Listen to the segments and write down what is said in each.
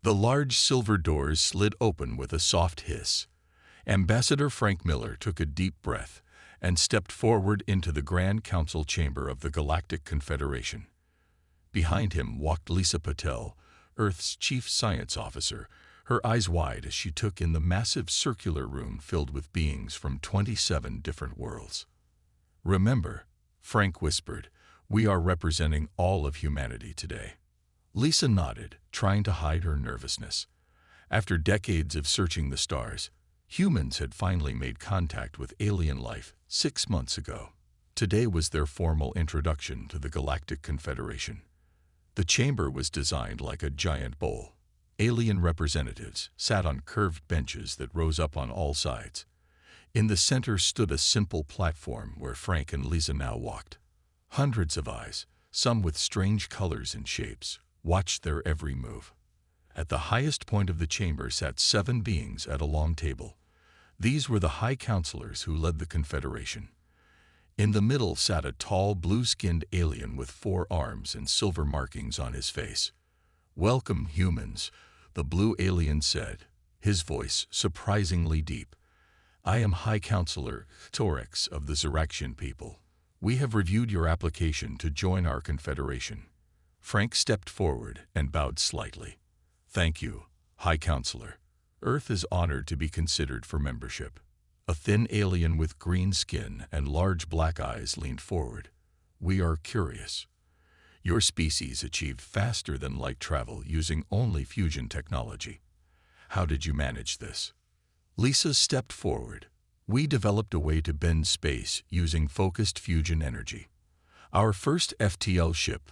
The large silver doors slid open with a soft hiss. Ambassador Frank Miller took a deep breath and stepped forward into the Grand Council chamber of the Galactic Confederation. Behind him walked Lisa Patel, Earth's chief science officer, her eyes wide as she took in the massive circular room filled with beings from 27 different worlds. "Remember," Frank whispered, "we are representing all of humanity today." Lisa nodded, trying to hide her nervousness. After decades of searching the stars, humans had finally made contact with alien life 6 months ago. Today was their formal introduction to the Galactic Confederation. The chamber was designed like a giant bowl. Alien representatives sat on curved benches that rose up on all sides. In the center stood a simple platform where Frank and Lisa now walked. Hundreds of eyes, some with strange colors and shapes, watched their every move. At the highest point of the chamber sat 7 beings at a long table. These were the High Counselors who led the Confederation. In the middle sat a tall, blue-skinned alien with 4 arms and silver markings on his face. "Welcome, humans," the blue alien said, his voice surprisingly deep. "I am High Counselor Torix of the Zeraxian people. We have reviewed your application to join our confederation." Frank stepped forward and bowed slightly. "Thank you, High Counselor. Earth is honored to be considered for membership." A thin alien with green skin and large black eyes leaned forward. "We are curious. Your species achieved faster than light travel using only fusion technology. How did you manage this?" Lisa stepped forward. "We developed a way to bend space using focused fusion energy. Our first FTL ship,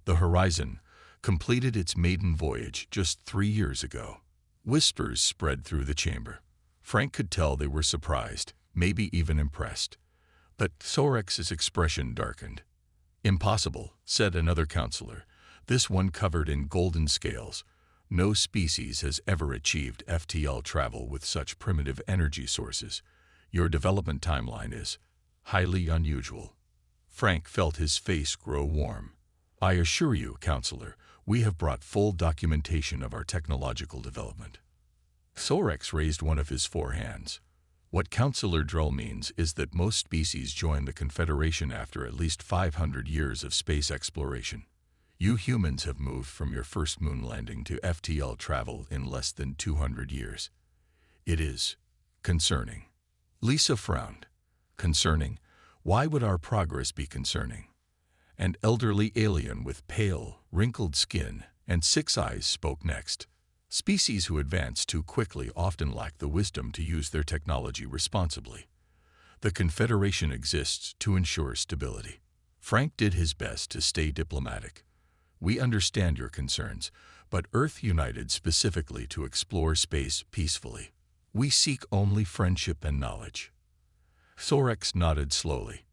the Horizon, completed its maiden voyage just 3 years ago." Whispers spread through the chamber. Frank could tell they were surprised, maybe even impressed. But Sorex's expression darkened. "Impossible," said another counselor, this one covered in golden scales. "No species has ever achieved FTL travel with such primitive energy sources. Your development timeline is highly unusual." Frank felt his face grow warm. "I assure you, Counselor, we have brought full documentation of our technological development." Sorex raised one of his 4 hands. "What Counselor Drell means is that most species join the Confederation after at least 500 years of space exploration. You humans have moved from your first moon landing to FTL travel in less than 200 years. It is concerning." Lisa frowned. "Concerning? Why would our progress be concerning?" An elderly alien with pale, wrinkled skin and 6 eyes spoke next. "Species who advance too quickly often lack the wisdom to use their technology responsibly. The Confederation exists to ensure stability." Frank did his best to stay diplomatic. "We understand your concerns, but Earth united specifically to explore space peacefully. We seek only friendship and knowledge." Sorex nodded slowly.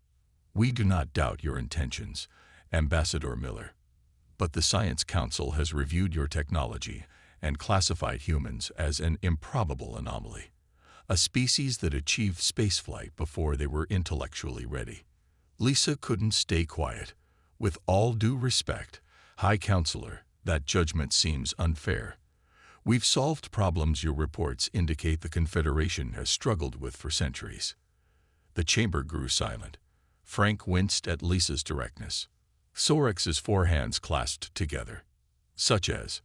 "We do not doubt your intentions, Ambassador Miller. But the Science Council has reviewed your technology and classified humans as an improbable anomaly, a species that achieved spaceflight before they were intellectually ready." Lisa couldn't stay quiet. "With all due respect, High Counselor, that judgment seems unfair. We've solved problems your reports indicate the Confederation has struggled with for centuries." The chamber grew silent. Frank winced at Lisa's directness. Sorex's 4 hands clasped together. "Such as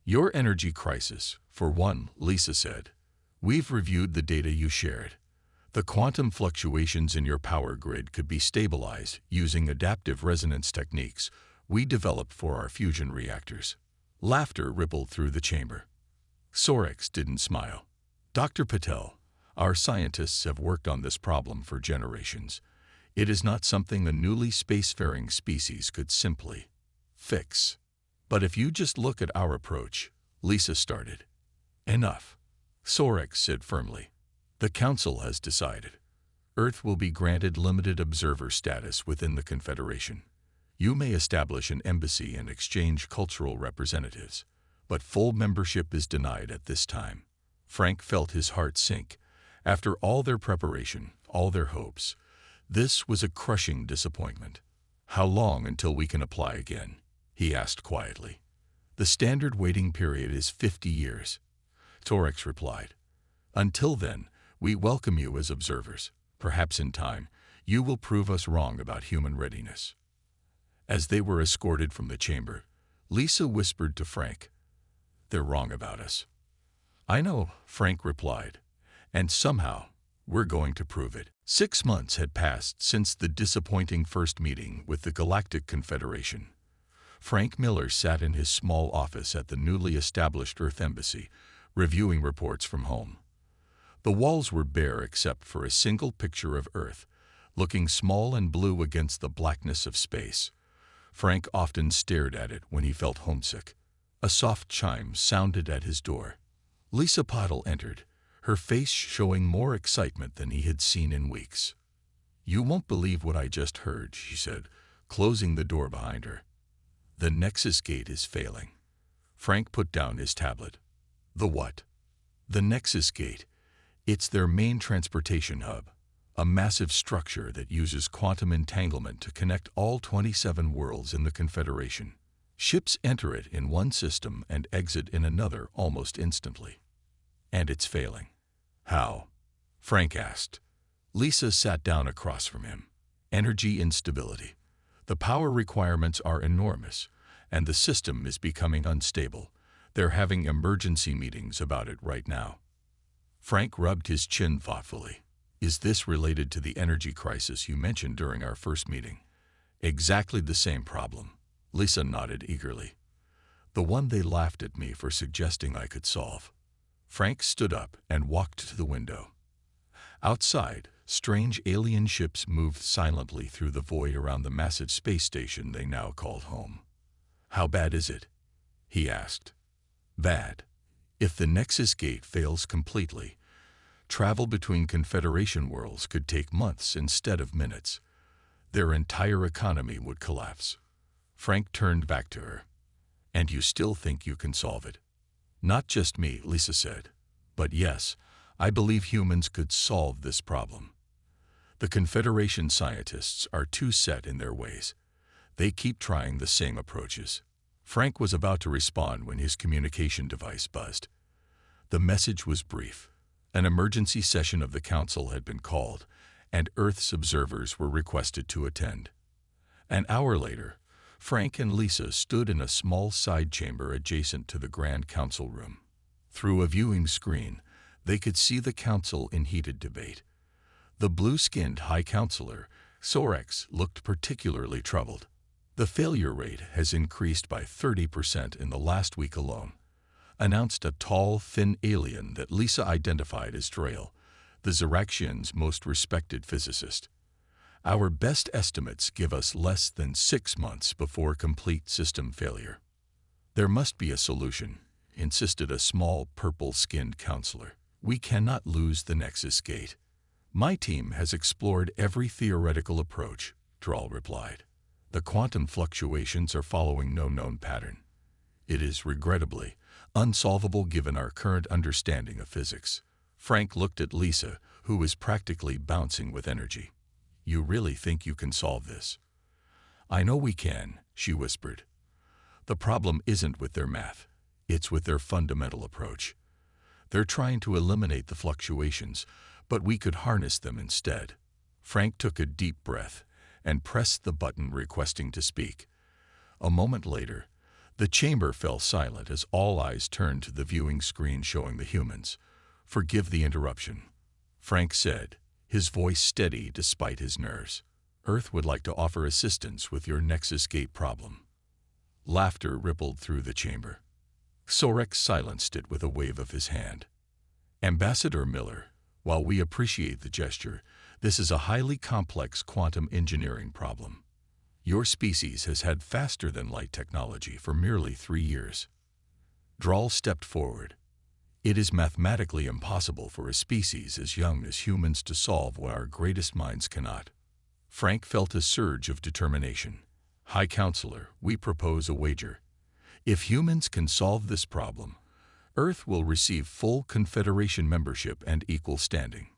your energy crisis, for one," Lisa said. "We've reviewed the data you shared. The quantum fluctuations in your power grid could be stabilized using adaptive resonance techniques we developed for our fusion reactors." Laughter rippled through the chamber. Sorex didn't smile. "Dr. Patel, our scientists have worked on this problem for generations. It is not something a newly spacefaring species could simply fix." "But if you just look at our approach," Lisa started. "Enough," Sorex said firmly. "The Council has decided. Earth will be granted limited observer status within the Confederation. You may establish an embassy and exchange cultural representatives, but full membership is denied at this time." Frank felt his heart sink. After all their preparation, all their hopes, this was a crushing disappointment. "How long until we can apply again?" he asked quietly. The standard waiting period is 50 years, Torex replied. Until then, we welcome you as observers. Perhaps in time, you will prove us wrong about human readiness. As they were escorted from the chamber, Lisa whispered to Frank, "They're wrong about us." "I know," Frank replied, "and somehow we're going to prove it." 6 months had passed since the disappointing first meeting with the Galactic Confederation. Frank Miller sat in his small office at the newly established Earth Embassy, reviewing reports from home. The walls were bare except for a single picture of Earth, looking small and blue against the blackness of space. Frank often stared at it when he felt homesick. A soft chime sounded at his door. Lisa Pottle entered, her face showing more excitement than he had seen in weeks. "You won't believe what I just heard," she said, closing the door behind her. "The Nexus Gate is failing." Frank put down his tablet. "The what?" "The Nexus Gate. It's their main transportation hub, a massive structure that uses quantum entanglement to connect all 27 worlds in the Confederation. Ships enter it in one system and exit in another almost instantly. And it's failing." "How?" Frank asked. Lisa sat down across from him. "Energy instability. The power requirements are enormous, and the system is becoming unstable. They're having emergency meetings about it right now." Frank rubbed his chin thoughtfully. "Is this related to the energy crisis you mentioned during our first meeting?" "Exactly the same problem." Lisa nodded eagerly. "The one they laughed at me for suggesting I could solve." Frank stood up and walked to the window. Outside, strange alien ships moved silently through the void around the massive space station they now called home. "How bad is it?" he asked. "Bad. If the Nexus Gate fails completely, travel between Confederation worlds could take months instead of minutes. Their entire economy would collapse." Frank turned back to her. "And you still think you can solve it?" "Not just me," Lisa said. "But yes, I believe humans could solve this problem. The Confederation scientists are too set in their ways. They keep trying the same approaches." Frank was about to respond when his communication device buzzed. The message was brief. An emergency session of the Council had been called, and Earth's observers were requested to attend. An hour later, Frank and Lisa stood in a small side chamber adjacent to the Grand Council room. Through a viewing screen, they could see the Council in heated debate. The blue-skinned High Counselor, Sorex, looked particularly troubled. "The failure rate has increased by 30% in the last week alone," announced a tall, thin alien that Lisa identified as Drail, the Ziraxian's most respected physicist. "Our best estimates give us less than 6 months before complete system failure." "There must be a solution," insisted a small, purple-skinned counselor. "We cannot lose the Nexus Gate." "My team has explored every theoretical approach," Drail replied. "The quantum fluctuations are following no known pattern. It is, regrettably, unsolvable given our current understanding of physics." Frank looked at Lisa, who was practically bouncing with energy. "You really think you can solve this?" "I know we can," she whispered. "The problem isn't with their math. It's with their fundamental approach. They're trying to eliminate the fluctuations, but we could harness them instead." Frank took a deep breath and pressed the button requesting to speak. A moment later, the chamber fell silent as all eyes turned to the viewing screen showing the humans. "Forgive the interruption," Frank said, his voice steady despite his nerves. "Earth would like to offer assistance with your Nexus Gate problem." Laughter rippled through the chamber. Sorex silenced it with a wave of his hand. "Ambassador Miller, while we appreciate the gesture, this is a highly complex quantum engineering problem. Your species has had faster-than-light technology for merely 3 years." Drahl stepped forward. "It is mathematically impossible for a species as young as humans to solve what our greatest minds cannot." Frank felt a surge of determination. "High Counselor, we propose a wager. If humans can solve this problem, Earth will receive full Confederation membership and equal standing."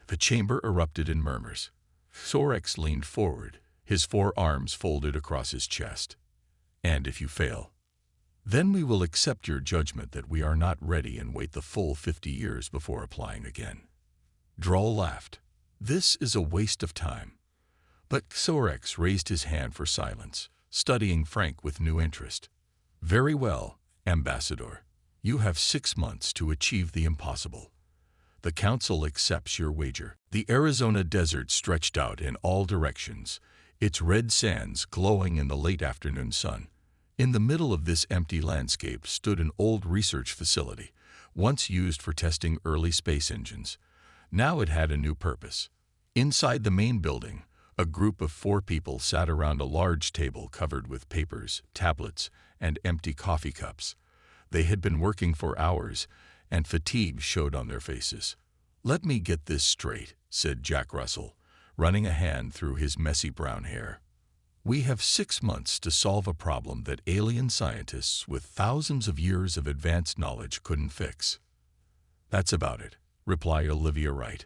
The chamber erupted in murmurs. Sorex leaned forward, his 4 arms folded across his chest. "And if you fail?" Then we will accept your judgment that we are not ready and wait the full 50 years before applying again. Droll laughed. This is a waste of time. But Xorex raised his hand for silence, studying Frank with new interest. Very well, Ambassador. You have 6 months to achieve the impossible. The Council accepts your wager. The Arizona desert stretched out in all directions, its red sands glowing in the late afternoon sun. In the middle of this empty landscape stood an old research facility, once used for testing early space engines. Now it had a new purpose. Inside the main building, a group of 4 people sat around a large table covered with papers, tablets, and empty coffee cups. They had been working for hours, and fatigue showed on their faces. "Let me get this straight," said Jack Russell, running a hand through his messy brown hair. "We have 6 months to solve a problem that alien scientists with thousands of years of advanced knowledge couldn't fix." "That's about it," replied Olivia Wright.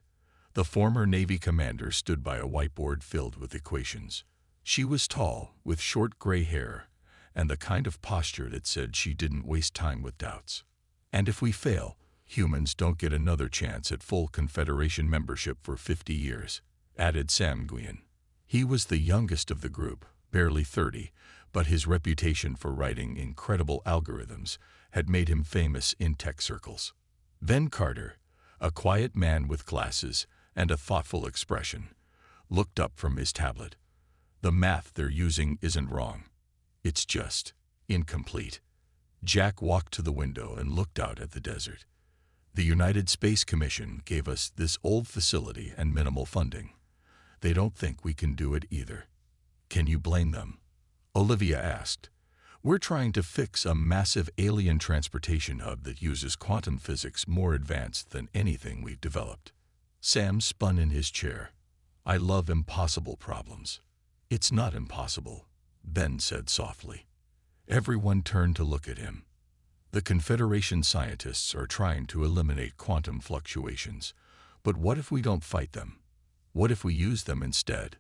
The former Navy commander stood by a whiteboard filled with equations. She was tall, with short gray hair, and the kind of posture that said she didn't waste time with doubts. "And if we fail, humans don't get another chance at full Confederation membership for 50 years, added Sam Guion. He was the youngest of the group, barely 30, but his reputation for writing incredible algorithms had made him famous in tech circles. Ben Carter, a quiet man with glasses and a thoughtful expression, looked up from his tablet. "The math they're using isn't wrong. It's just incomplete." Jack walked to the window and looked out at the desert. "The United Space Commission gave us this old facility and minimal funding. They don't think we can do it either." "Can you blame them?" Olivia asked. "We're trying to fix a massive alien transportation hub that uses quantum physics more advanced than anything we've developed." Sam spun in his chair. "I love impossible problems." "It's not impossible," Ben said softly. Everyone turned to look at him. "The Confederation scientists are trying to eliminate quantum fluctuations, but what if we don't fight them? What if we use them instead?"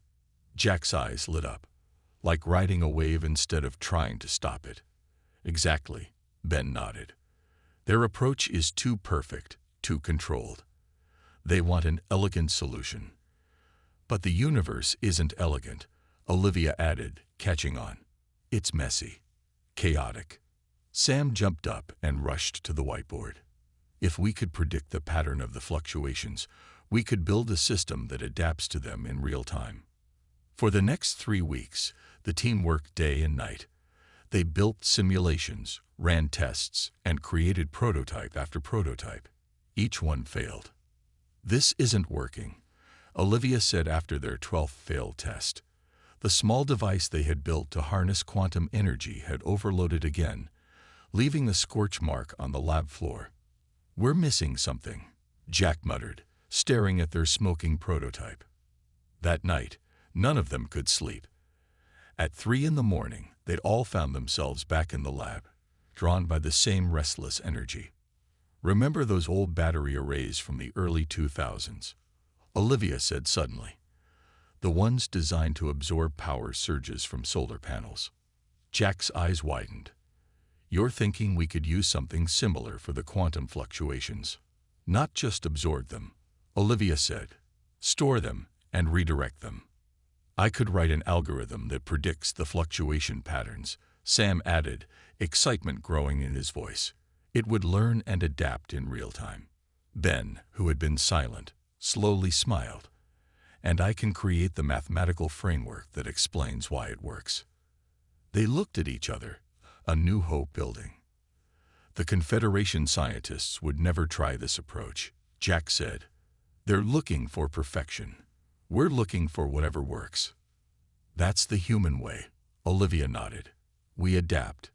Jack's eyes lit up. "Like riding a wave instead of trying to stop it." "Exactly," Ben nodded. "Their approach is too perfect, too controlled. They want an elegant solution." "But the universe isn't elegant," Olivia added, catching on. "It's messy, chaotic." Sam jumped up and rushed to the whiteboard. "If we could predict the pattern of the fluctuations, we could build a system that adapts to them in real time." For the next 3 weeks, the team worked day and night. They built simulations, ran tests, and created prototype after prototype. Each one failed. "This isn't working," Olivia said after their 12th failed test. The small device they had built to harness quantum energy had overloaded again, leaving a scorch mark on the lab floor. "We're missing something," Jack muttered, staring at their smoking prototype. That night, none of them could sleep. At 3 in the morning, they'd all found themselves back in the lab, drawn by the same restless energy. "Remember those old battery arrays from the early 2000s? Olivia said suddenly. "The ones designed to absorb power surges from solar panels." Jack's eyes widened. "You're thinking we could use something similar for the quantum fluctuations?" "Not just absorb them," Olivia said. "Store them and redirect them." "I could write an algorithm that predicts the fluctuation patterns," Sam added, excitement growing in his voice. "It would learn and adapt in real time." Ben, who had been silent, slowly smiled. "And I can create the mathematical framework that explains why it works." They looked at each other, a new hope building. "The Confederation scientists would never try this approach," Jack said. "They're looking for perfection. We're looking for whatever works." "That's the human way," Olivia nodded. "We adapt.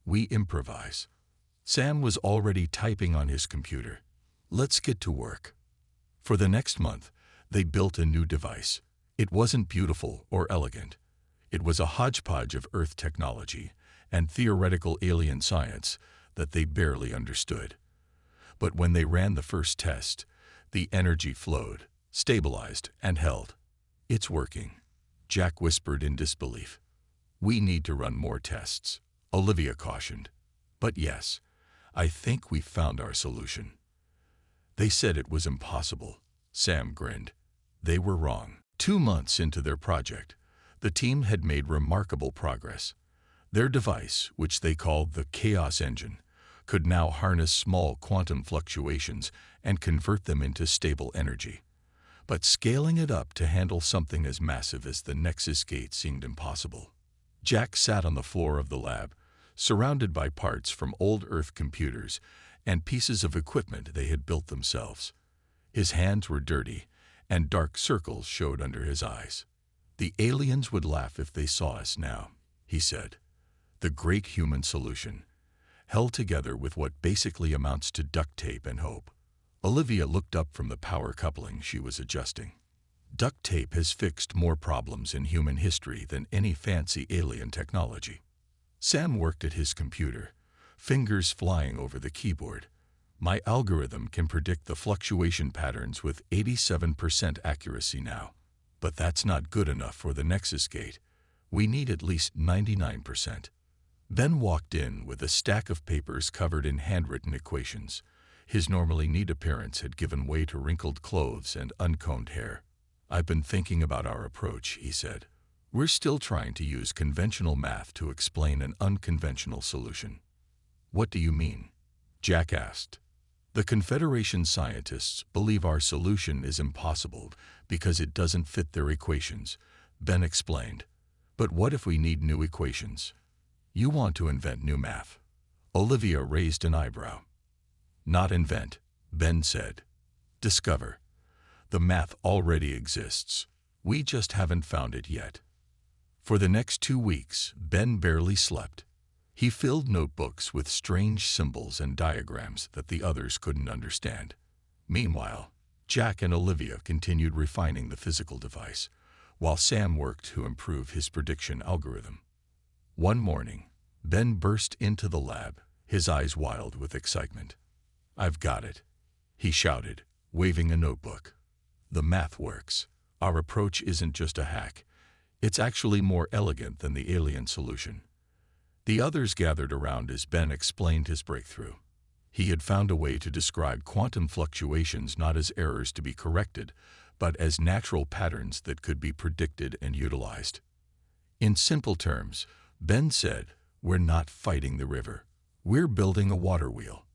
We improvise." Sam was already typing on his computer. "Let's get to work." For the next month, they built a new device. It wasn't beautiful or elegant. It was a hodgepodge of Earth technology and theoretical alien science that they barely understood. But when they ran the first test, the energy flowed, stabilized, and held. "It's working," Jack whispered in disbelief. "We need to run more tests," Olivia cautioned. But yes, I think we found our solution. They said it was impossible. Sam grinned. They were wrong. 2 months into their project, the team had made remarkable progress. Their device, which they called the Chaos Engine, could now harness small quantum fluctuations and convert them into stable energy. But scaling it up to handle something as massive as the Nexus Gate seemed impossible. Jack sat on the floor of the lab, surrounded by parts from old Earth computers and pieces of equipment they had built themselves. His hands were dirty, and dark circles showed under his eyes. "The aliens would laugh if they saw us now," he said. The great human solution, held together with what basically amounts to duct tape and hope. Olivia looked up from the power coupling she was adjusting. Duct tape has fixed more problems in human history than any fancy alien technology. Sam worked at his computer, fingers flying over the keyboard. "My algorithm can predict the fluctuation patterns with 87% accuracy now. But that's not good enough for the Nexus Gate. We need at least 99%. Ben walked in with a stack of papers covered in handwritten equations. His normally neat appearance had given way to wrinkled clothes and uncombed hair. "I've been thinking about our approach," he said. "We're still trying to use conventional math to explain an unconventional solution." "What do you mean?" Jack asked. "The Confederation scientists believe our solution is impossible because it doesn't fit their equations," Ben explained. "But what if we need new equations?" "You want to invent new math?" Olivia raised an eyebrow. "Not invent," Ben said. "Discover. The math already exists. We just haven't found it yet." For the next 2 weeks, Ben barely slept. He filled notebooks with strange symbols and diagrams that the others couldn't understand. Meanwhile, Jack and Olivia continued refining the physical device, while Sam worked to improve his prediction algorithm. One morning, Ben burst into the lab, his eyes wild with excitement. "I've got it," he shouted, waving a notebook. "The math works. Our approach isn't just a hack. It's actually more elegant than the alien solution." The others gathered around as Ben explained his breakthrough. He had found a way to describe quantum fluctuations not as errors to be corrected, but as natural patterns that could be predicted and utilized. In simple terms, Ben said, "We're not fighting the river. We're building a water wheel."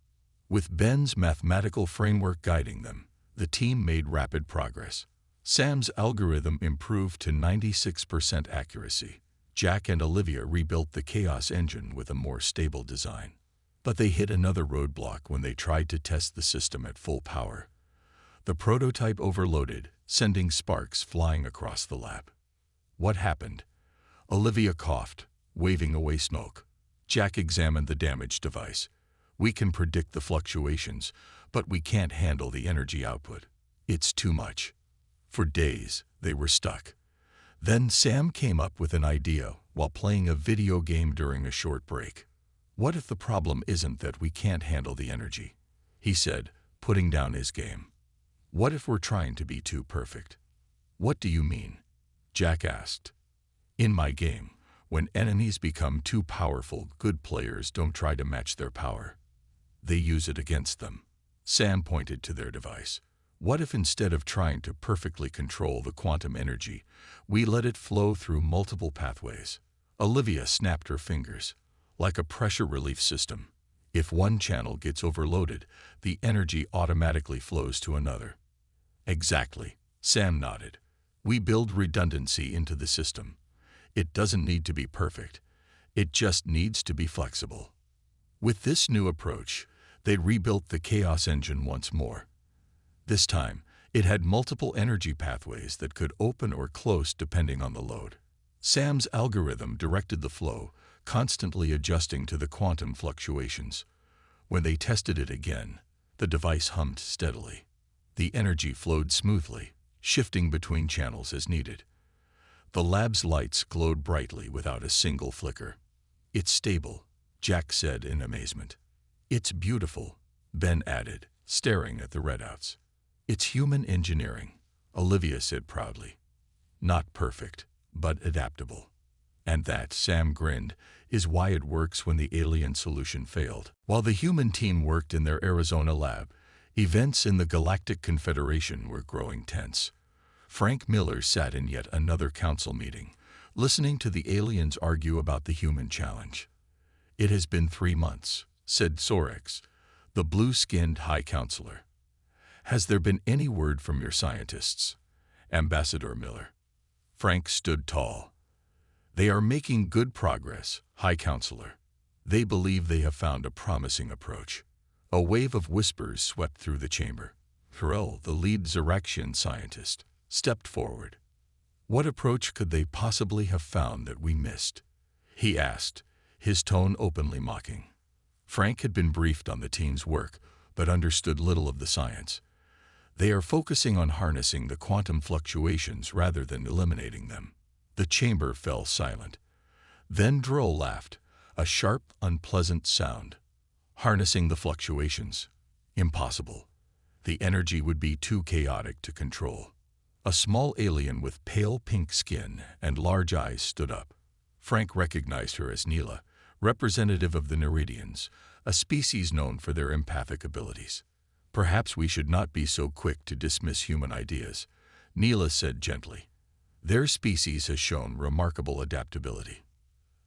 With Ben's mathematical framework guiding them, the team made rapid progress. Sam's algorithm improved to 96% accuracy. Jack and Olivia rebuilt the Chaos Engine with a more stable design. But they hit another roadblock when they tried to test the system at full power. The prototype overloaded, sending sparks flying across the lab. "What happened?" Olivia coughed, waving away smoke. Jack examined the damaged device. "We can predict the fluctuations, but we can't handle the energy output. It's too much." For days, they were stuck. Then Sam came up with an idea while playing a video game during a short break. "What if the problem isn't that we can't handle the energy?" he said, putting down his game. "What if we're trying to be too perfect?" "What do you mean?" Jack asked. "In my game, when enemies become too powerful, good players don't try to match their power. They use it against them." Sam pointed to their device. "What if instead of trying to perfectly control the quantum energy, we let it flow through multiple pathways?" Olivia snapped her fingers. "Like a pressure relief system. If one channel gets overloaded, the energy automatically flows to another." "Exactly," Sam nodded. "We build redundancy into the system. It doesn't need to be perfect. It just needs to be flexible." With this new approach, they rebuilt the Chaos Engine once more. This time, it had multiple energy pathways that could open or close depending on the load. Sam's algorithm directed the flow, constantly adjusting to the quantum fluctuations. When they tested it again, the device hummed steadily. The energy flowed smoothly, shifting between channels as needed. The lab's lights glowed brightly without a single flicker. "It's stable," Jack said in amazement. "It's beautiful," Ben added, staring at the readouts. "It's human engineering," Olivia said proudly. "Not perfect, but adaptable." And that, Sam grinned, is why it works when the alien solution failed. While the human team worked in their Arizona lab, events in the Galactic Confederation were growing tense. Frank Miller sat in yet another council meeting, listening to the aliens argue about the human challenge. "It has been 3 months," said Sorix, the blue-skinned High Counselor. "Has there been any word from your scientists?" Ambassador Miller. Frank stood tall. "They are making good progress, High Counselor. They believe they have found a promising approach." A wave of whispers swept through the chamber. Thurl, the lead Xeraxian scientist, stepped forward. "What approach could they possibly have found that we missed?" he asked, his tone openly mocking. Frank had been briefed on the team's work, but understood little of the science. "They are focusing on harnessing the quantum fluctuations rather than eliminating them." The chamber fell silent. Then Droll laughed, a sharp, unpleasant sound. "Harnessing the fluctuations? Impossible. The energy would be too chaotic to control." A small alien with pale pink skin and large eyes stood up. Frank recognized her as Neela, representative of the Neridians, a species known for their empathic abilities. "Perhaps we should not be so quick to dismiss human ideas," Neela said gently. "Their species has shown remarkable adaptability."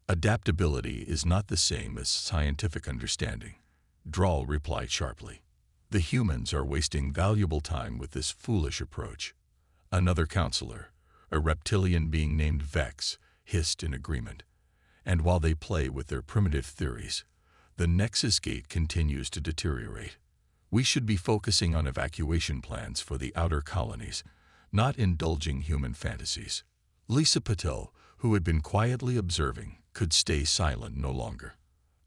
"Adaptability is not the same as scientific understanding," Droll replied sharply. "The humans are wasting valuable time with this foolish approach." Another counselor, a reptilian being named Vex, hissed in agreement. "And while they play with their primitive theories, the Nexus Gate continues to deteriorate. We should be focusing on evacuation plans for the outer colonies, not indulging human fantasies." Lisa Patel, who had been quietly observing, could stay silent no longer.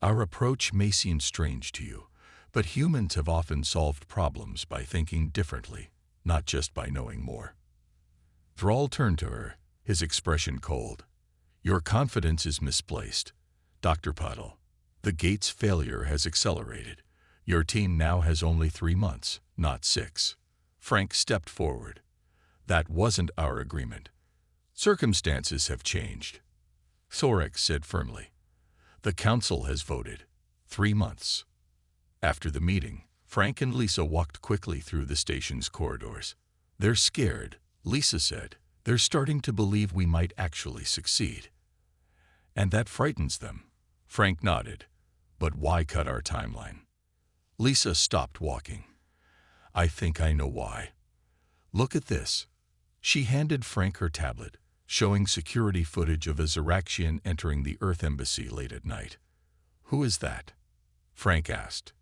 "Our approach may seem strange to you, but humans have often solved problems by thinking differently, not just by knowing more." Thrall turned to her, his expression cold. "Your confidence is misplaced, Dr. Patel. The gate's failure has accelerated. Your team now has only 3 months, not 6. Frank stepped forward. "That wasn't our agreement. Circumstances have changed." Sorix said firmly. "The council has voted. 3 months." After the meeting, Frank and Lisa walked quickly through the station's corridors. "They're scared," Lisa said. "They're starting to believe we might actually succeed." "And that frightens them," Frank nodded. "But why cut our timeline?" Lisa stopped walking. "I think I know why. Look at this." She handed Frank her tablet, showing security footage of a Xeraxian entering the Earth Embassy late at night. "Who is that?" Frank asked.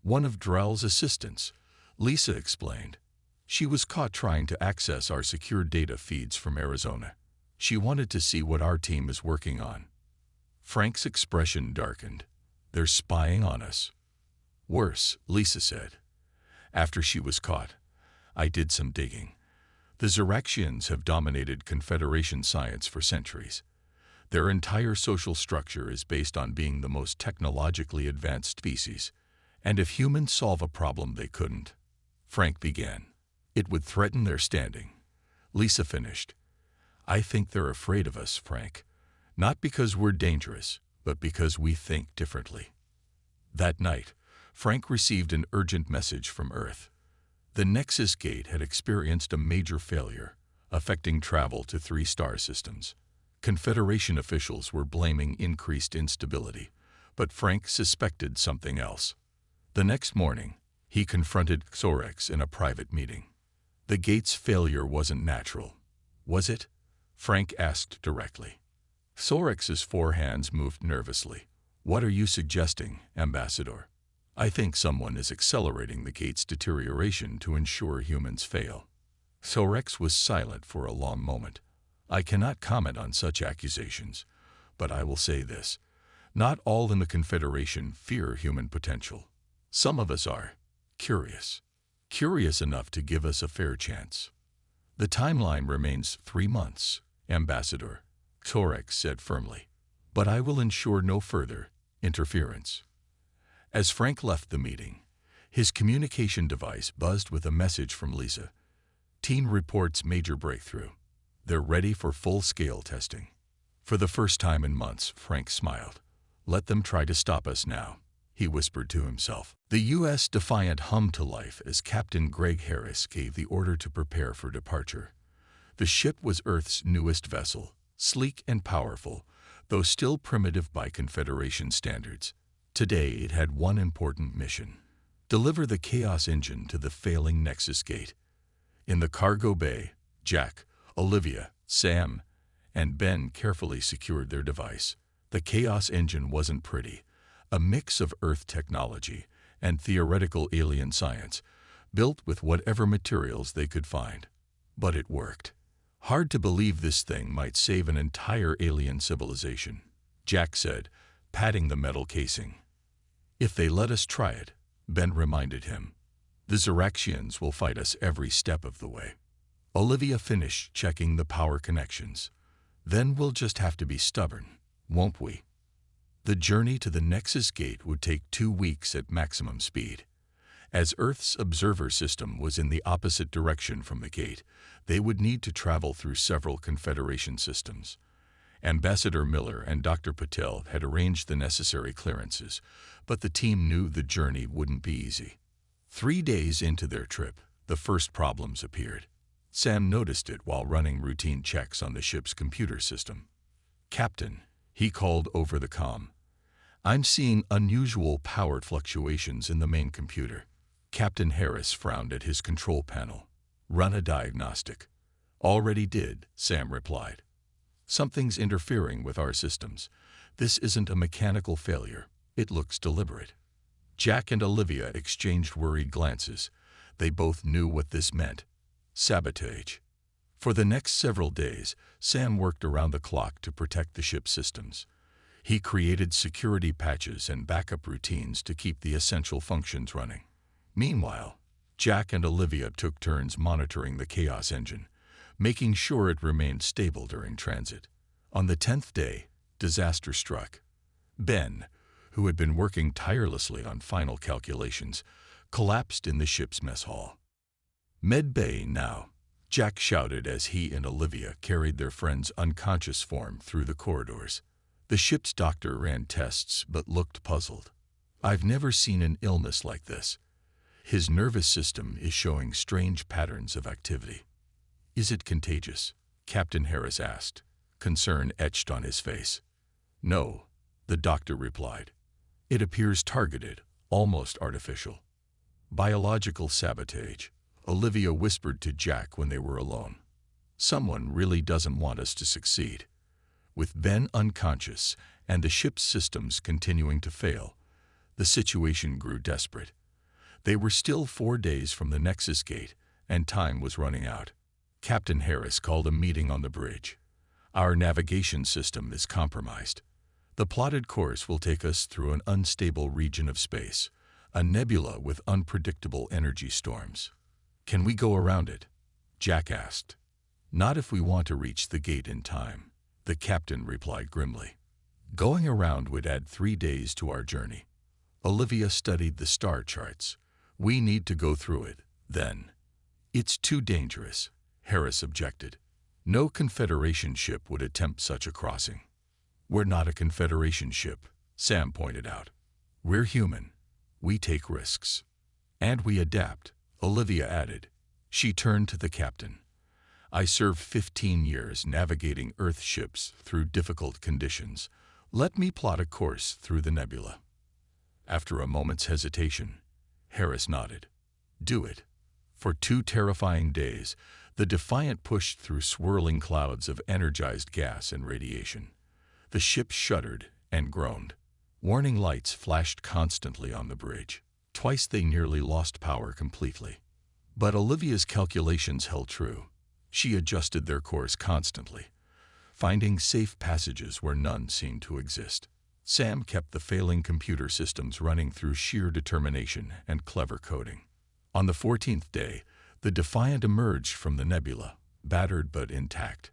"One of Drell's assistants," Lisa explained. "She was caught trying to access our secure data feeds from Arizona. She wanted to see what our team is working on." Frank's expression darkened. "They're spying on us." "Worse," Lisa said. "After she was caught, I did some digging. The Xeraxians have dominated Confederation science for centuries. Their entire social structure is based on being the most technologically advanced species, and if humans solve a problem they couldn't," Frank began, "it would threaten their standing." Lisa finished. "I think they're afraid of us, Frank. Not because we're dangerous, but because we think differently." That night, Frank received an urgent message from Earth. The Nexus Gate had experienced a major failure, affecting travel to 3 star systems. Confederation officials were blaming increased instability, but Frank suspected something else. The next morning, he confronted Sorix in a private meeting. "The gate's failure wasn't natural, was it?" Frank asked directly. Sorix's 4 hands moved nervously. "What are you suggesting, Ambassador?" "I think someone is accelerating the gate's deterioration to ensure humans fail." Sorix was silent for a long moment. "I cannot comment on such accusations, but I will say this. Not all in the Confederation fear human potential. Some of us are curious enough to give us a fair chance." "The timeline remains 3 months, Ambassador," Sorix said firmly. "But I will ensure no further interference." As Frank left the meeting, his communication device buzzed with a message from Lisa. "Team reports major breakthrough. They're ready for full-scale testing." For the first time in months, Frank smiled. "Let them try to stop us now," he whispered to himself. The U.S. Defiant hummed to life as Captain Greg Harris gave the order to prepare for departure. The ship was Earth's newest vessel, sleek and powerful, though still primitive by Confederation standards. Today it had one important mission: deliver the Chaos engine to the failing Nexus Gate. In the cargo bay, Jack, Olivia, Sam, and Ben carefully secured their device. The Chaos engine wasn't pretty, a mix of Earth technology and theoretical alien science, built with whatever materials they could find. But it worked. Hard to believe this thing might save an entire alien civilization, Jack said, patting the metal casing. "If they let us try it," Ben reminded him, "the Xeraxians will fight us every step of the way." Olivia finished checking the power connections. "Then we'll just have to be stubborn, won't we?" The journey to the Nexus Gate would take 2 weeks at maximum speed. As Earth's observer system was in the opposite direction from the gate, they would need to travel through several Confederation systems. Ambassador Miller and Dr. Patel had arranged the necessary clearances, but the team knew the journey wouldn't be easy. 3 days into their trip, the first problems appeared. Sam noticed it while running routine checks on the ship's computer system. "Captain," he called over the comm, "I'm seeing unusual power fluctuations in the main computer." Captain Harris frowned at his control panel. "Run a diagnostic." "Already did," Sam replied. "Something's interfering with our systems. This isn't a mechanical failure. It looks deliberate." Jack and Olivia exchanged worried glances. They both knew what this meant: sabotage. For the next several days, Sam worked around the clock to protect the ship's systems. He created security patches and backup routines to keep the essential functions running. Meanwhile, Jack and Olivia took turns monitoring the Chaos engine, making sure it remained stable during transit. On the 10th day, disaster struck. Ben, who had been working tirelessly on final calculations, collapsed in the ship's mess hall. "Med bay now," Jack shouted as he and Olivia carried their friend's unconscious form through the corridors. The ship's doctor ran tests but looked puzzled. "I've never seen an illness like this. His nervous system is showing strange patterns of activity." "Is it contagious?" Captain Harris asked, concern etched on his face. "No," the doctor replied. "It appears targeted, almost artificial." "Biological sabotage," Olivia whispered to Jack when they were alone. "Someone really doesn't want us to succeed." With Ben unconscious and the ship's systems continuing to fail, the situation grew desperate. They were still 4 days from the Nexus Gate, and time was running out. Captain Harris called a meeting on the bridge. "Our navigation system is compromised. The plotted course will take us through an unstable region of space, a nebula with unpredictable energy storms." "Can we go around it?" Jack asked. "Not if we want to reach the gate in time," the captain replied grimly. "Going around would add 3 days to our journey." Olivia studied the star charts. "We need to go through it, then." "It's too dangerous," Harris objected. "No Confederation ship would attempt such a crossing." "We're not a Confederation ship," Sam pointed out. "We're human. We take risks. And we adapt," Olivia added. She turned to the captain. "I served 15 years navigating Earth ships through difficult conditions. Let me plot a course through the nebula." After a moment's hesitation, Harris nodded. "Do it." For 2 terrifying days, the Defiant pushed through swirling clouds of energized gas and radiation. The ship shuddered and groaned. Warning lights flashed constantly on the bridge. Twice they nearly lost power completely. But Olivia's calculations held true. She adjusted their course constantly, finding safe passages where none seemed to exist. Sam kept the failing computer systems running through sheer determination and clever coding. On the 14th day, the Defiant emerged from the nebula, battered but intact.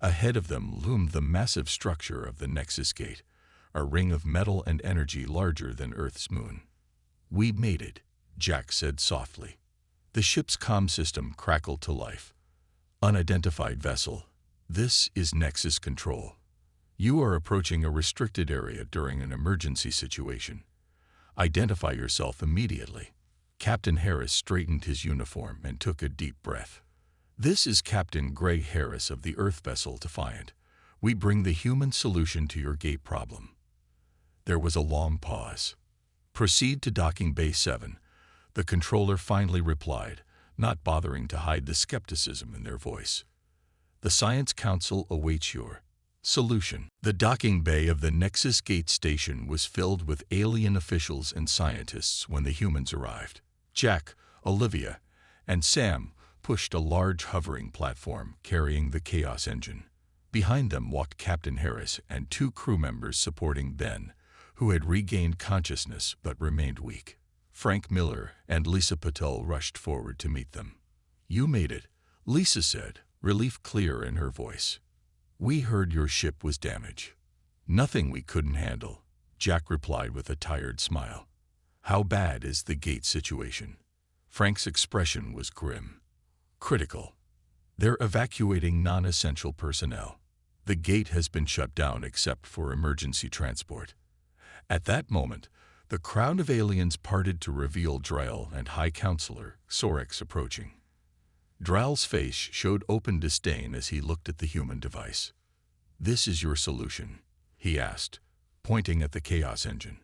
Ahead of them loomed the massive structure of the Nexus Gate, a ring of metal and energy larger than Earth's moon. "We made it," Jack said softly. The ship's comm system crackled to life. "Unidentified vessel. This is Nexus Control. You are approaching a restricted area during an emergency situation. Identify yourself immediately. Captain Harris straightened his uniform and took a deep breath. This is Captain Gray Harris of the Earth vessel Defiant. We bring the human solution to your gate problem. There was a long pause. Proceed to docking bay 7. The controller finally replied, not bothering to hide the skepticism in their voice. The Science Council awaits your solution. The docking bay of the Nexus Gate Station was filled with alien officials and scientists when the humans arrived. Jack, Olivia, and Sam pushed a large hovering platform carrying the Chaos Engine. Behind them walked Captain Harris and 2 crew members supporting Ben, who had regained consciousness but remained weak. Frank Miller and Lisa Patel rushed forward to meet them. You made it, Lisa said, relief clear in her voice. We heard your ship was damaged. Nothing we couldn't handle, Jack replied with a tired smile. How bad is the gate situation? Frank's expression was grim. Critical. They're evacuating non-essential personnel. The gate has been shut down except for emergency transport. At that moment, the crowd of aliens parted to reveal Drell and High Counselor Sorix approaching. Drell's face showed open disdain as he looked at the human device. This is your solution, he asked, pointing at the Chaos Engine.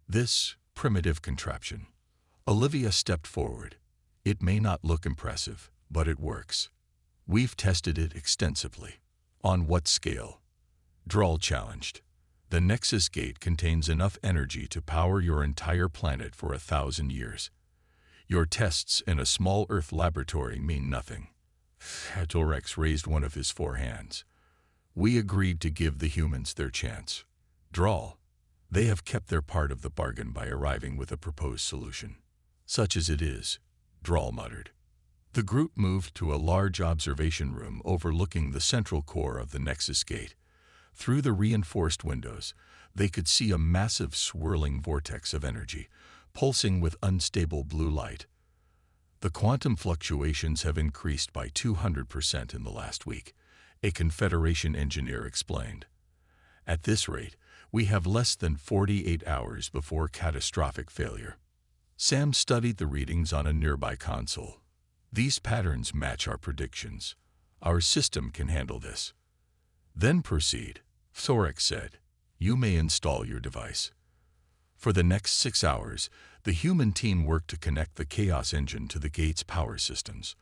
This primitive contraption. Olivia stepped forward. It may not look impressive, but it works. We've tested it extensively. On what scale? Drell challenged. The Nexus Gate contains enough energy to power your entire planet for 1,000 years. Your tests in a small Earth laboratory mean nothing. Hatorex raised one of his 4 hands. We agreed to give the humans their chance. Drell, they have kept their part of the bargain by arriving with a proposed solution. Such as it is, Drell muttered. The group moved to a large observation room overlooking the central core of the Nexus Gate. Through the reinforced windows, they could see a massive swirling vortex of energy, pulsing with unstable blue light. The quantum fluctuations have increased by 200% in the last week, a Confederation engineer explained. At this rate, we have less than 48 hours before catastrophic failure. Sam studied the readings on a nearby console. These patterns match our predictions. Our system can handle this. Then proceed, Sorix said. You may install your device. For the next 6 hours, the human team worked to connect the Chaos Engine to the gate's power systems.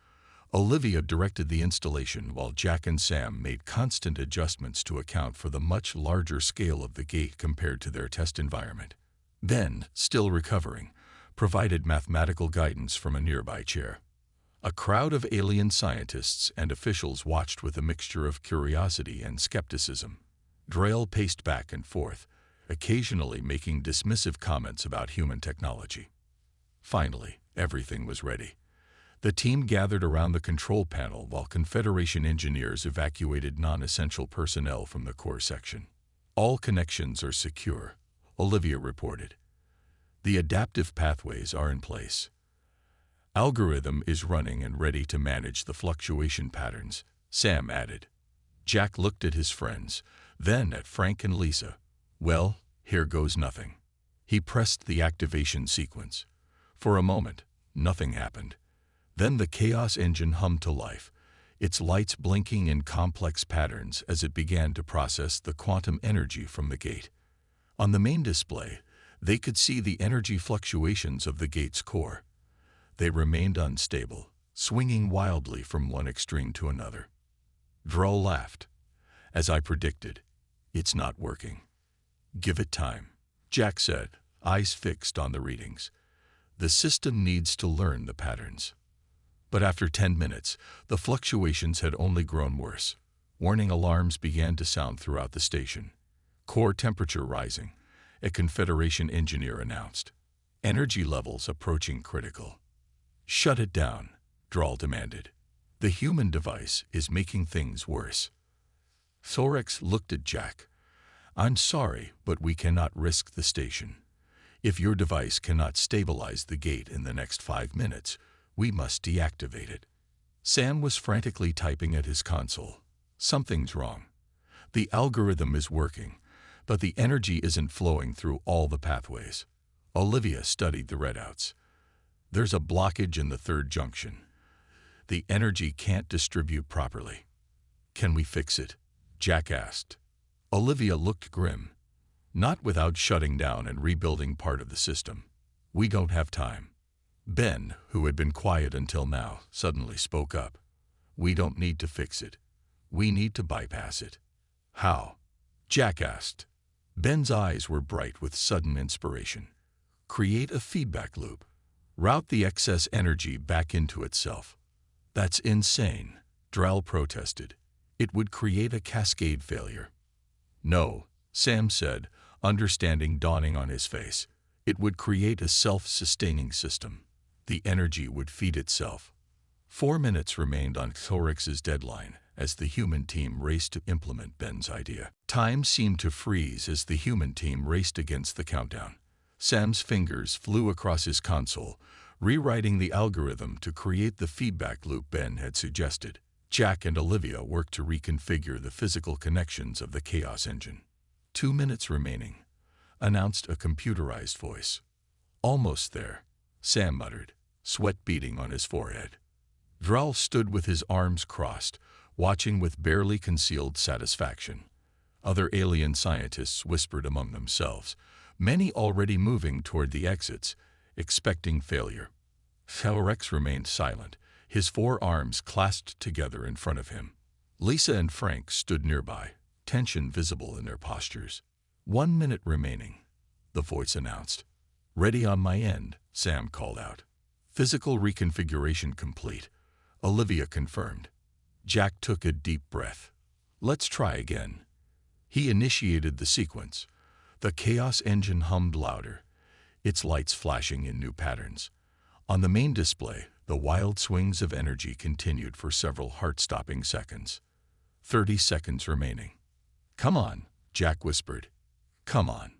Olivia directed the installation while Jack and Sam made constant adjustments to account for the much larger scale of the gate compared to their test environment. Ben, still recovering, provided mathematical guidance from a nearby chair. A crowd of alien scientists and officials watched with a mixture of curiosity and skepticism. Drell paced back and forth, occasionally making dismissive comments about human technology. Finally, everything was ready. The team gathered around the control panel while Confederation engineers evacuated non-essential personnel from the core section. All connections are secure, Olivia reported. The adaptive pathways are in place. Algorithm is running and ready to manage the fluctuation patterns, Sam added. Jack looked at his friends, then at Frank and Lisa. Well, here goes nothing. He pressed the activation sequence. For a moment, nothing happened. Then the Chaos Engine hummed to life, its lights blinking in complex patterns as it began to process the quantum energy from the gate. On the main display, they could see the energy fluctuations of the gate's core. They remained unstable, swinging wildly from one extreme to another. Drell laughed. As I predicted, it's not working. Give it time, Jack said, eyes fixed on the readings. The system needs to learn the patterns. But after 10 minutes, the fluctuations had only grown worse. Warning alarms began to sound throughout the station. Core temperature rising, a Confederation engineer announced. Energy levels approaching critical. Shut it down, Drell demanded. The human device is making things worse. Sorix looked at Jack. I'm sorry, but we cannot risk the station. If your device cannot stabilize the gate in the next 5 minutes, we must deactivate it. Sam was frantically typing at his console. Something's wrong. The algorithm is working, but the energy isn't flowing through all the pathways. Olivia studied the readouts. There's a blockage in the third junction. The energy can't distribute properly. Can we fix it? Jack asked. Olivia looked grim. Not without shutting down and rebuilding part of the system. We don't have time. Ben, who had been quiet until now, suddenly spoke up. We don't need to fix it. We need to bypass it. How? Jack asked. Ben's eyes were bright with sudden inspiration. Create a feedback loop. Route the excess energy back into itself. That's insane, Drell protested. It would create a cascade failure. No, Sam said, understanding dawning on his face. It would create a self-sustaining system. The energy would feed itself. 4 minutes remained on Thorix's deadline as the human team raced to implement Ben's idea. Time seemed to freeze as the human team raced against the countdown. Sam's fingers flew across his console, rewriting the algorithm to create the feedback loop Ben had suggested. Jack and Olivia worked to reconfigure the physical connections of the chaos engine. 2 minutes remaining, announced a computerized voice. Almost there, Sam muttered, sweat beading on his forehead. Drell stood with his arms crossed, watching with barely concealed satisfaction. Other alien scientists whispered among themselves, many already moving toward the exits, expecting failure. Thorix remained silent, his 4 arms clasped together in front of him. Lisa and Frank stood nearby, tension visible in their postures. 1 minute remaining, the voice announced. Ready on my end, Sam called out. Physical reconfiguration complete, Olivia confirmed. Jack took a deep breath. Let's try again. He initiated the sequence. The chaos engine hummed louder, its lights flashing in new patterns. On the main display, the wild swings of energy continued for several heart-stopping seconds. 30 seconds remaining. Come on, Jack whispered. Come on.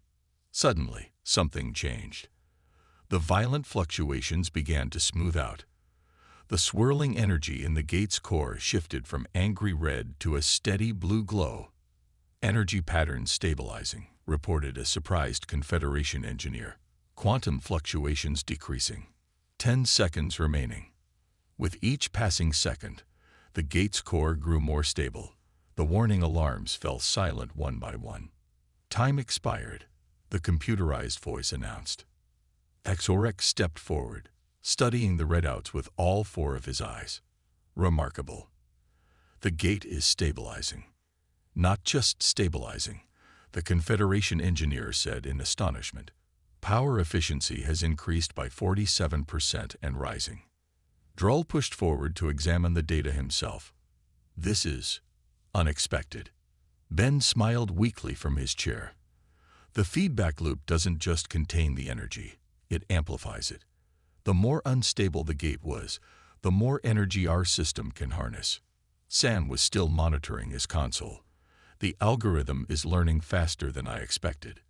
Suddenly, something changed. The violent fluctuations began to smooth out. The swirling energy in the gate's core shifted from angry red to a steady blue glow. Energy patterns stabilizing, reported a surprised Confederation engineer. Quantum fluctuations decreasing. 10 seconds remaining. With each passing second, the gate's core grew more stable. The warning alarms fell silent one by one. Time expired, the computerized voice announced. Xorx stepped forward, studying the readouts with all 4 of his eyes. Remarkable. The gate is stabilizing. Not just stabilizing, the Confederation engineer said in astonishment. Power efficiency has increased by 47% and rising. Drull pushed forward to examine the data himself. This is unexpected. Ben smiled weakly from his chair. The feedback loop doesn't just contain the energy, it amplifies it. The more unstable the gate was, the more energy our system can harness. Sam was still monitoring his console. The algorithm is learning faster than I expected.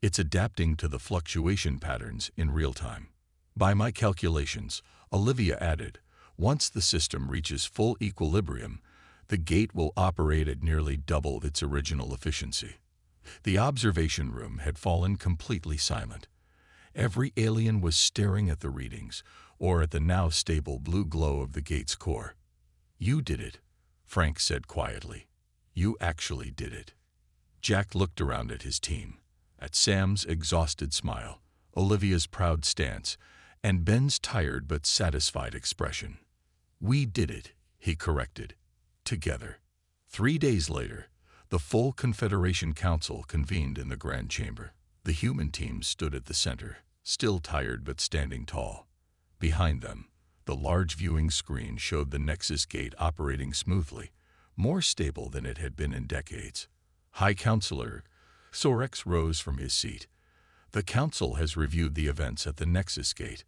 It's adapting to the fluctuation patterns in real time. By my calculations, Olivia added, once the system reaches full equilibrium, the gate will operate at nearly double its original efficiency. The observation room had fallen completely silent. Every alien was staring at the readings, or at the now stable blue glow of the gate's core. You did it, Frank said quietly. You actually did it. Jack looked around at his team, at Sam's exhausted smile, Olivia's proud stance, and Ben's tired but satisfied expression. We did it, he corrected. Together. 3 days later, the full Confederation Council convened in the Grand Chamber. The human team stood at the center, still tired but standing tall. Behind them, the large viewing screen showed the Nexus Gate operating smoothly, more stable than it had been in decades. High Counselor Sorex rose from his seat. The Council has reviewed the events at the Nexus Gate.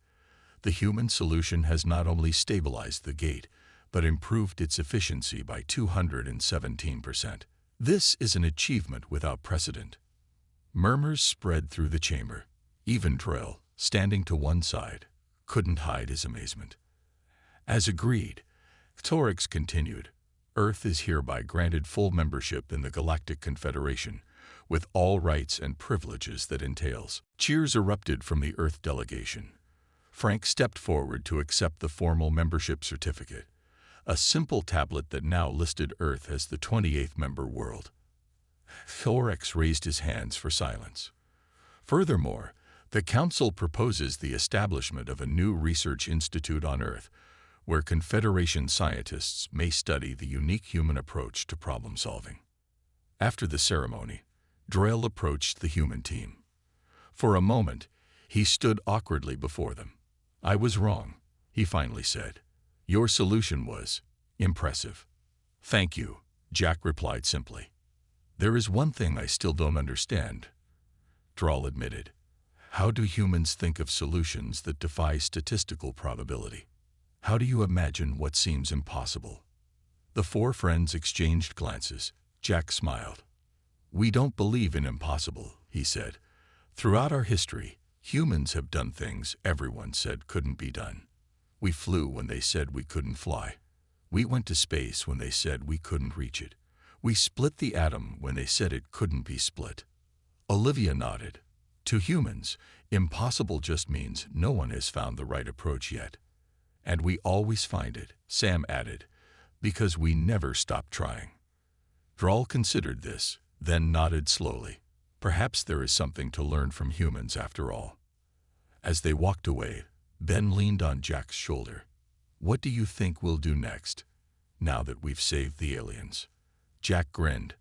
The human solution has not only stabilized the gate, but improved its efficiency by 217%. This is an achievement without precedent. Murmurs spread through the chamber. Even Drell, standing to one side, couldn't hide his amazement. As agreed, Torix continued, Earth is hereby granted full membership in the Galactic Confederation, with all rights and privileges that entails. Cheers erupted from the Earth delegation. Frank stepped forward to accept the formal membership certificate, a simple tablet that now listed Earth as the 28th member world. Thorax raised his hands for silence. Furthermore, the Council proposes the establishment of a new research institute on Earth, where Confederation scientists may study the unique human approach to problem-solving. After the ceremony, Drell approached the human team. For a moment, he stood awkwardly before them. "I was wrong," he finally said. "Your solution was impressive." "Thank you," Jack replied simply. "There is one thing I still don't understand," Drell admitted. "How do humans think of solutions that defy statistical probability? How do you imagine what seems impossible?" The four friends exchanged glances. Jack smiled. "We don't believe in impossible," he said. "Throughout our history, humans have done things everyone said couldn't be done. We flew when they said we couldn't fly. We went to space when they said we couldn't reach it. We split the atom when they said it couldn't be split." Olivia nodded. "To humans, impossible just means no one has found the right approach yet. And we always find it," Sam added, "because we never stop trying." Drell considered this, then nodded slowly. Perhaps there is something to learn from humans after all. As they walked away, Ben leaned on Jack's shoulder. "What do you think we'll do next, now that we've saved the aliens?" Jack grinned.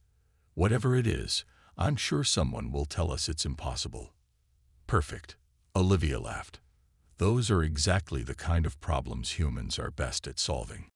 "Whatever it is, I'm sure someone will tell us it's impossible." "Perfect," Olivia laughed. "Those are exactly the kind of problems humans are best at solving."